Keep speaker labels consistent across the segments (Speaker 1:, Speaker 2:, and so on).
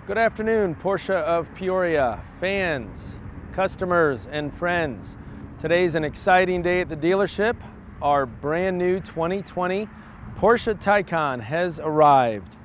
Speaker 1: Good afternoon, Porsche of Peoria, fans, customers, and friends. Today's an exciting day at the dealership. Our brand new 2020 Porsche Taycan has arrived.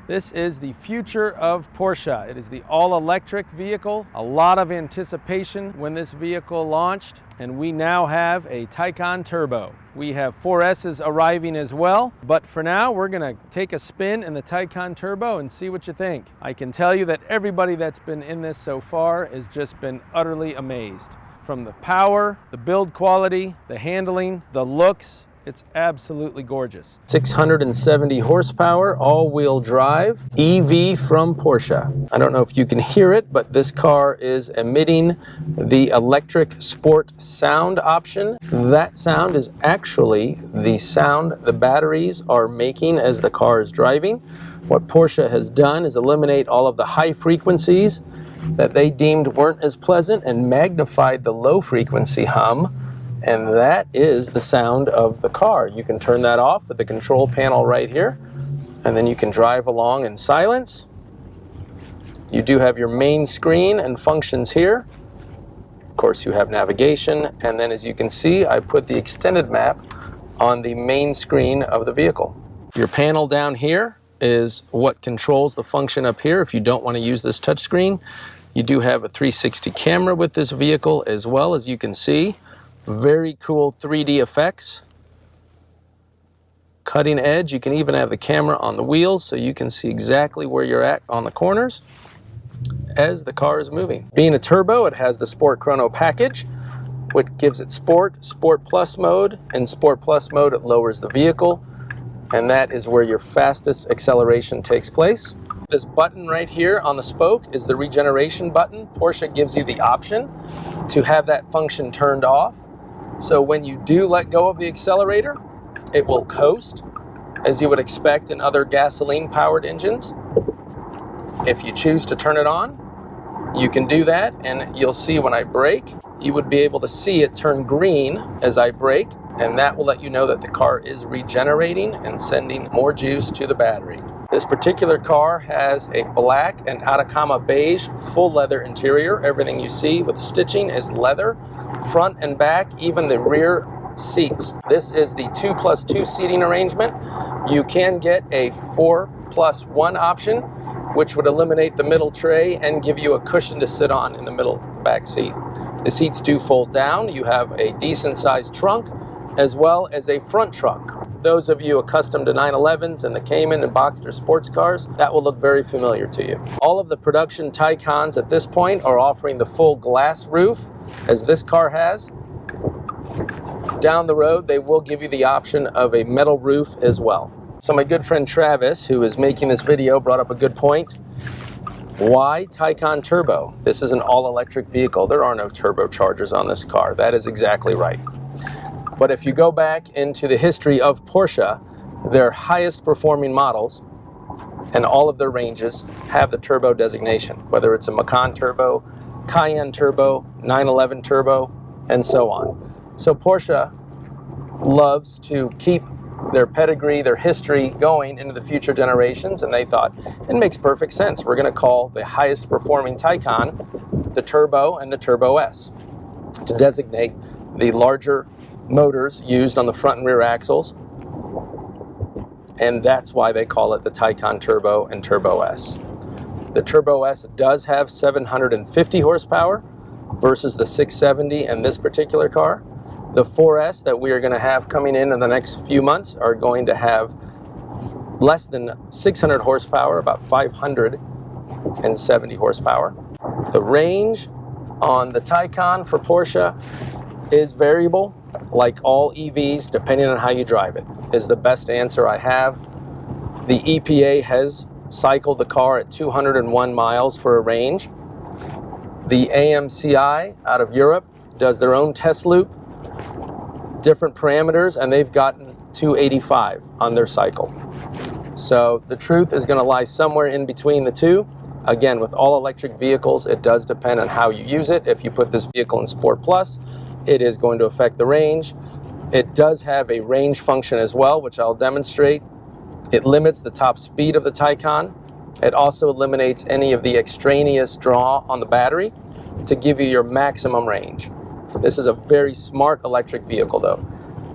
Speaker 1: This is the future of Porsche. It is the all-electric vehicle. A lot of anticipation when this vehicle launched, and we now have a Taycan Turbo. We have 4S's arriving as well, but for now we're gonna take a spin in the Taycan Turbo and see what you think. I can tell you that everybody that's been in this so far has just been utterly amazed. From the power, the build quality, the handling, the looks, it's absolutely gorgeous. 670 horsepower, all-wheel drive, EV from Porsche. I don't know if you can hear it, but this car is emitting the electric sport sound option. That sound is actually the sound the batteries are making as the car is driving. What Porsche has done is eliminate all of the high frequencies that they deemed weren't as pleasant and magnified the low frequency hum. And that is the sound of the car. You can turn that off with the control panel right here, and then you can drive along in silence. You do have your main screen and functions here. Of course, you have navigation, and then as you can see, I put the extended map on the main screen of the vehicle. Your panel down here is what controls the function up here if you don't want to use this touchscreen. You do have a 360 camera with this vehicle as well, as you can see. Very cool 3D effects. Cutting edge. You can even have the camera on the wheels so you can see exactly where you're at on the corners as the car is moving. Being a turbo, it has the Sport Chrono package, which gives it Sport, Sport Plus mode. In Sport Plus mode, it lowers the vehicle, and that is where your fastest acceleration takes place. This button right here on the spoke is the Regeneration button. Porsche gives you the option to have that function turned off. So when you do let go of the accelerator, it will coast, as you would expect in other gasoline-powered engines. If you choose to turn it on, you can do that, and you'll see when I brake, you would be able to see it turn green as I brake, and that will let you know that the car is regenerating and sending more juice to the battery. This particular car has a black and Atacama beige full leather interior. Everything you see with stitching is leather, front and back, even the rear seats. This is the 2+2 seating arrangement. You can get a 4+1 option, which would eliminate the middle tray and give you a cushion to sit on in the middle back seat. The seats do fold down. You have a decent sized trunk as well as a front trunk. Those of you accustomed to 911s and the Cayman and Boxster sports cars, that will look very familiar to you. All of the production Taycans at this point are offering the full glass roof, as this car has. Down the road, they will give you the option of a metal roof as well. So my good friend Travis, who is making this video, brought up a good point. Why Taycan Turbo? This is an all-electric vehicle. There are no turbochargers on this car. That is exactly right. But if you go back into the history of Porsche, their highest performing models and all of their ranges have the turbo designation, whether it's a Macan Turbo, Cayenne Turbo, 911 Turbo, and so on. So Porsche loves to keep their pedigree, their history going into the future generations, and they thought, it makes perfect sense. We're going to call the highest performing Taycan the Turbo and the Turbo S to designate the larger motors used on the front and rear axles, and that's why they call it the Taycan Turbo and Turbo S. The Turbo S does have 750 horsepower versus the 670 in this particular car. The 4S that we are going to have coming in the next few months are going to have less than 600 horsepower, about 570 horsepower. The range on the Taycan for Porsche is variable, like all EVs, depending on how you drive it, is the best answer I have. The EPA has cycled the car at 201 miles for a range. The AMCI out of Europe does their own test loop, different parameters, and they've gotten 285 on their cycle. So the truth is going to lie somewhere in between the two. Again, with all electric vehicles, it does depend on how you use it. If you put this vehicle in Sport Plus, it is going to affect the range. It does have a range function as well, which I'll demonstrate. It limits the top speed of the Taycan It also eliminates any of the extraneous draw on the battery to give you your maximum range. This is a very smart electric vehicle though.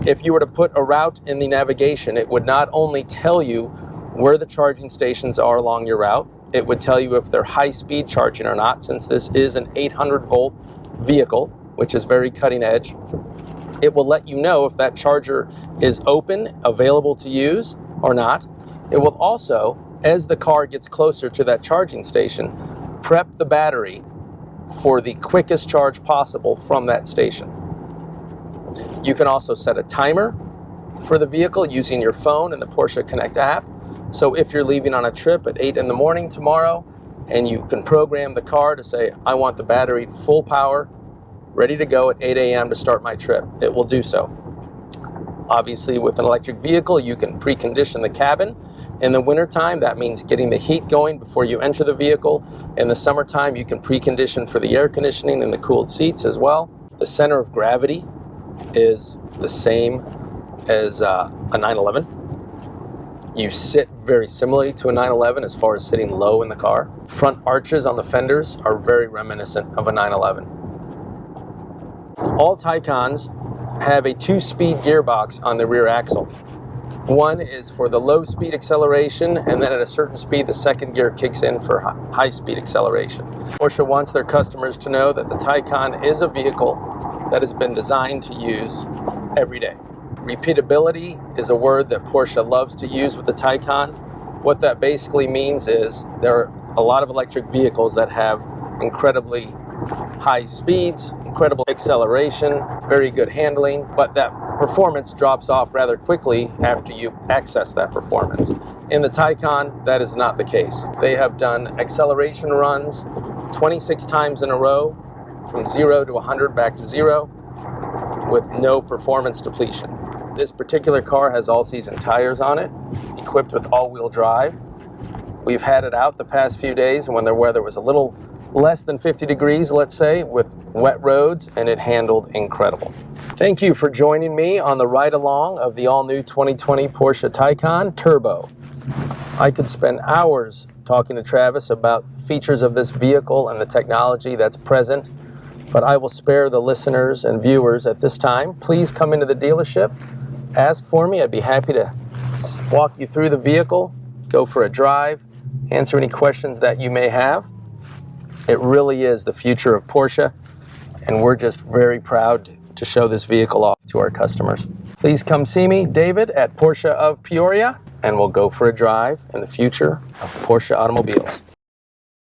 Speaker 1: If you were to put a route in the navigation, it would not only tell you where the charging stations are along your route, it would tell you if they're high-speed charging or not, since this is an 800-volt vehicle, which is very cutting edge. It will let you know if that charger is open, available to use or not. It will also, as the car gets closer to that charging station, prep the battery for the quickest charge possible from that station. You can also set a timer for the vehicle using your phone and the Porsche Connect app. So if you're leaving on a trip at 8 in the morning tomorrow, and you can program the car to say, I want the battery full power, ready to go at 8 a.m. to start my trip, it will do so. Obviously, with an electric vehicle, you can precondition the cabin. In the wintertime, that means getting the heat going before you enter the vehicle. In the summertime, you can precondition for the air conditioning and the cooled seats as well. The center of gravity is the same as a 911. You sit very similarly to a 911 as far as sitting low in the car. Front arches on the fenders are very reminiscent of a 911. All Taycans have a 2-speed gearbox on the rear axle. One is for the low speed acceleration, and then at a certain speed the second gear kicks in for high speed acceleration. Porsche wants their customers to know that the Taycan is a vehicle that has been designed to use every day. Repeatability is a word that Porsche loves to use with the Taycan. What that basically means is there are a lot of electric vehicles that have incredibly high speeds, incredible acceleration, very good handling, but that performance drops off rather quickly after you access that performance. In the Taycan, that is not the case. They have done acceleration runs 26 times in a row, from 0 to 100 back to 0, with no performance depletion. This particular car has all-season tires on it, equipped with all-wheel drive. We've had it out the past few days when the weather was a little less than 50 degrees, let's say, with wet roads, and it handled incredible. Thank you for joining me on the ride-along of the all-new 2020 Porsche Taycan Turbo. I could spend hours talking to Travis about features of this vehicle and the technology that's present, but I will spare the listeners and viewers at this time. Please come into the dealership, ask for me. I'd be happy to walk you through the vehicle, go for a drive, answer any questions that you may have. It really is the future of Porsche, and we're just very proud to show this vehicle off to our customers. Please come see me, David, at Porsche of Peoria, and we'll go for a drive in the future of Porsche automobiles.